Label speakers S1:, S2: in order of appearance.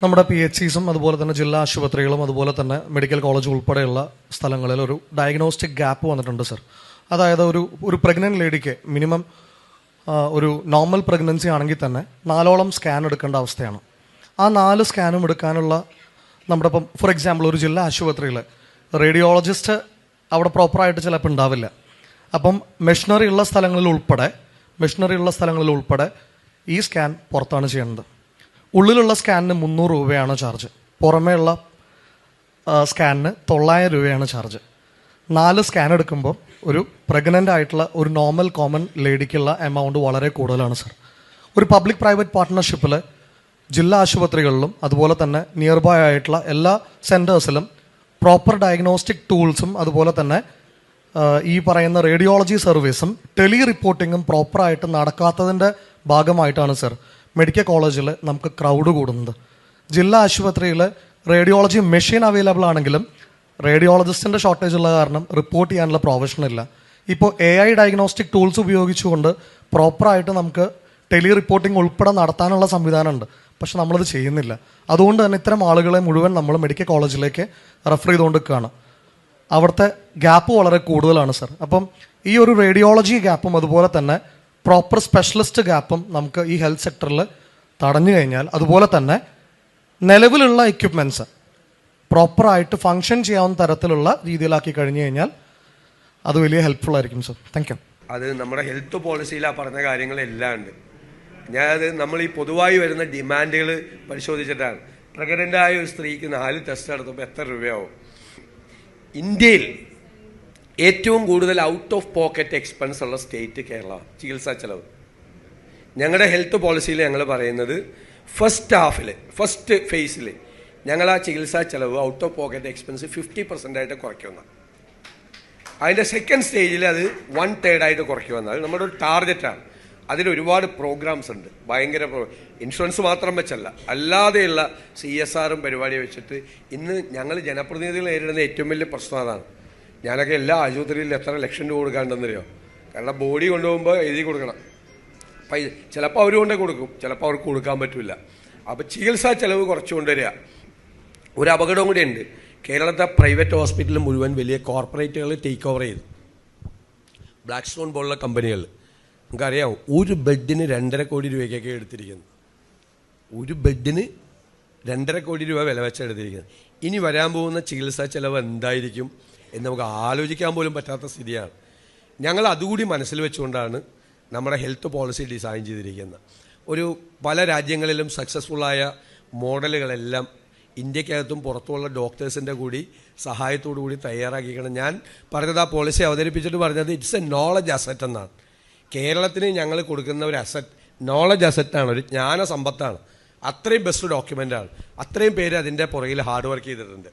S1: നമ്മുടെ PHCസും അതുപോലെ തന്നെ ജില്ലാ ആശുപത്രികളും അതുപോലെ തന്നെ മെഡിക്കൽ കോളേജ് ഉൾപ്പെടെയുള്ള സ്ഥലങ്ങളിൽ ഒരു ഡയഗ്നോസ്റ്റിക് ഗ്യാപ്പ് വന്നിട്ടുണ്ട് സർ. അതായത് ഒരു പ്രഗ്നന്റ് ലേഡിക്ക് മിനിമം ഒരു നോർമൽ പ്രഗ്നൻസി ആണെങ്കിൽ തന്നെ 4ഓളം സ്കാൻ എടുക്കേണ്ട അവസ്ഥയാണ്. ആ 4 സ്കാനും എടുക്കാനുള്ള നമ്മുടെ ഇപ്പം ഫോർ എക്സാമ്പിൾ ഒരു ജില്ലാ ആശുപത്രിയിൽ റേഡിയോളജിസ്റ്റ് അവിടെ പ്രോപ്പറായിട്ട് ചിലപ്പോൾ ഉണ്ടാവില്ല. അപ്പം മെഷീനറി ഉള്ള സ്ഥലങ്ങളിൽ ഉൾപ്പെടെ ഈ സ്കാൻ പുറത്താണ് ചെയ്യുന്നത്. ഉള്ളിലുള്ള സ്കാനിന് 300 രൂപയാണ് ചാർജ്, പുറമേയുള്ള സ്കാനിന് 900 രൂപയാണ് ചാർജ്. 4 സ്കാൻ എടുക്കുമ്പോൾ ഒരു പ്രഗ്നൻ്റ് ആയിട്ടുള്ള ഒരു നോർമൽ കോമൺ ലേഡിക്കുള്ള എമൗണ്ട് വളരെ കൂടുതലാണ് സർ. ഒരു പബ്ലിക് പ്രൈവറ്റ് പാർട്ട്ണർഷിപ്പിൽ ജില്ലാ ആശുപത്രികളിലും അതുപോലെ തന്നെ നിയർ ബൈ ആയിട്ടുള്ള എല്ലാ സെൻറ്റേഴ്സിലും പ്രോപ്പർ ഡയഗ്നോസ്റ്റിക് ടൂൾസും അതുപോലെ തന്നെ ഈ പറയുന്ന റേഡിയോളജി സർവീസും ടെലി റിപ്പോർട്ടിങ്ങും പ്രോപ്പറായിട്ട് നടക്കാത്തതിൻ്റെ ഭാഗമായിട്ടാണ് സർ മെഡിക്കൽ കോളേജിൽ നമുക്ക് ക്രൗഡ് കൂടുന്നത്. ജില്ലാ ആശുപത്രിയിൽ റേഡിയോളജി മെഷീൻ അവൈലബിൾ ആണെങ്കിലും റേഡിയോളജിസ്റ്റിൻ്റെ ഷോർട്ടേജ് ഉള്ള കാരണം റിപ്പോർട്ട് ചെയ്യാനുള്ള പ്രൊവിഷൻ ഇല്ല. ഇപ്പോൾ AI ഡയഗ്നോസ്റ്റിക് ടൂൾസ് ഉപയോഗിച്ചുകൊണ്ട് പ്രോപ്പറായിട്ട് നമുക്ക് ടെലി റിപ്പോർട്ടിംഗ് ഉൾപ്പെടെ നടത്താനുള്ള സംവിധാനമുണ്ട്. പക്ഷെ നമ്മളത് ചെയ്യുന്നില്ല. അതുകൊണ്ട് തന്നെ ഇത്തരം ആളുകളെ മുഴുവൻ നമ്മൾ മെഡിക്കൽ കോളേജിലേക്ക് റെഫർ ചെയ്തുകൊണ്ട് നിൽക്കുകയാണ്. അവിടുത്തെ ഗ്യാപ്പ് വളരെ കൂടുതലാണ് സർ. അപ്പം ഈ ഒരു റേഡിയോളജി ഗ്യാപ്പും അതുപോലെ തന്നെ പ്രോപ്പർ സ്പെഷ്യലിസ്റ്റ് ഗ്യാപ്പും നമുക്ക് ഈ ഹെൽത്ത് സെക്ടറിൽ തടഞ്ഞു കഴിഞ്ഞാൽ, അതുപോലെ തന്നെ നിലവിലുള്ള എക്യുപ്മെൻറ്റ്സ് പ്രോപ്പറായിട്ട് ഫങ്ഷൻ ചെയ്യാവുന്ന തരത്തിലുള്ള രീതിയിലാക്കി കഴിഞ്ഞു കഴിഞ്ഞാൽ അത് വലിയ ഹെൽപ്ഫുൾ ആയിരിക്കും സർ. Thank you.
S2: അത് നമ്മുടെ ഹെൽത്ത് പോളിസിയിൽ ആ പറഞ്ഞ കാര്യങ്ങളെല്ലാം ഉണ്ട്. ഞാനത് നമ്മൾ ഈ പൊതുവായി വരുന്ന ഡിമാൻഡുകൾ പരിശോധിച്ചിട്ടാണ്. പ്രഗ്നൻ്റായ ഒരു സ്ത്രീക്ക് 4 ടെസ്റ്റ് നടത്തുമ്പോൾ എത്ര രൂപയാവും? ഇന്ത്യയിൽ ഏറ്റവും കൂടുതൽ ഔട്ട് ഓഫ് പോക്കറ്റ് എക്സ്പെൻസ് ഉള്ള സ്റ്റേറ്റ് കേരള. ചികിത്സാ ചെലവ് ഞങ്ങളുടെ ഹെൽത്ത് പോളിസിയിൽ ഞങ്ങൾ പറയുന്നത് ഫസ്റ്റ് ഫേസിൽ ഞങ്ങൾ ആ ചികിത്സാ ചെലവ് ഔട്ട് ഓഫ് പോക്കറ്റ് എക്സ്പെൻസ് 50% കുറയ്ക്കുമെന്നാണ്. അതിൻ്റെ സെക്കൻഡ് സ്റ്റേജിൽ അത് 1/3 കുറയ്ക്കുമെന്നാണ്. അത് നമ്മുടെ ഒരു ടാർഗറ്റാണ്. അതിൽ ഒരുപാട് പ്രോഗ്രാംസ് ഉണ്ട്. ഭയങ്കര ഇൻഷുറൻസ് മാത്രം വെച്ചല്ല, അല്ലാതെയുള്ള CSRും പരിപാടി വെച്ചിട്ട് ഇന്ന് ഞങ്ങൾ ജനപ്രതിനിധികൾ നേരിടുന്ന ഏറ്റവും വലിയ പ്രശ്നം അതാണ്. ഞാനൊക്കെ എല്ലാ ആശുപത്രിയിലും എത്ര ലക്ഷം രൂപ കൊടുക്കാണ്ടെന്നറിയോ? കാരണം ബോഡി കൊണ്ടുപോകുമ്പോൾ എഴുതി കൊടുക്കണം. ചിലപ്പോൾ അവർ കൊണ്ടേ കൊടുക്കും, ചിലപ്പോൾ അവർക്ക് കൊടുക്കാൻ പറ്റില്ല. അപ്പോൾ ചികിത്സാ ചെലവ് കുറച്ച് കൊണ്ടുവരിക. ഒരു അപകടവും കൂടെ ഉണ്ട്. കേരളത്തെ പ്രൈവറ്റ് ഹോസ്പിറ്റൽ മുഴുവൻ വലിയ കോർപ്പറേറ്റുകൾ ടേക്ക് ഓവർ ചെയ്തു. ബ്ലാക്ക് സ്റ്റോൺ പോലുള്ള കമ്പനികൾ. നമുക്കറിയാം, ഒരു ബെഡിന് 2.5 കോടി രൂപയ്ക്കൊക്കെ എടുത്തിരിക്കുന്നത്. ഒരു ബെഡിന് 2.5 കോടി രൂപ വില വെച്ചെടുത്തിരിക്കുന്നത്. ഇനി വരാൻ പോകുന്ന ചികിത്സാ ചെലവ് എന്തായിരിക്കും എന്ന് നമുക്ക് ആലോചിക്കാൻ പോലും പറ്റാത്ത സ്ഥിതിയാണ്. ഞങ്ങൾ അതുകൂടി മനസ്സിൽ വെച്ചുകൊണ്ടാണ് നമ്മുടെ ഹെൽത്ത് പോളിസി ഡിസൈൻ ചെയ്തിരിക്കുന്നത്. പല രാജ്യങ്ങളിലും സക്സസ്ഫുള്ളായ മോഡലുകളെല്ലാം ഇന്ത്യക്കകത്തും പുറത്തുമുള്ള ഡോക്ടേഴ്സിൻ്റെ കൂടി സഹായത്തോടു കൂടി തയ്യാറാക്കിക്കണം. ഞാൻ പറഞ്ഞത്, ആ പോളിസി അവതരിപ്പിച്ചിട്ട് പറഞ്ഞത് ഇറ്റ്സ് എ നോളജ് അസറ്റ് എന്നാണ്. കേരളത്തിന് ഞങ്ങൾ കൊടുക്കുന്ന ഒരു അസറ്റ് നോളജ് അസറ്റാണ്, ഒരു ജ്ഞാന സമ്പത്താണ്. അത്രയും ബെസ്റ്റ് ഡോക്യുമെൻ്റാണ്. അത്രയും പേര് അതിൻ്റെ പുറകിൽ ഹാർഡ് വർക്ക് ചെയ്തിട്ടുണ്ട്.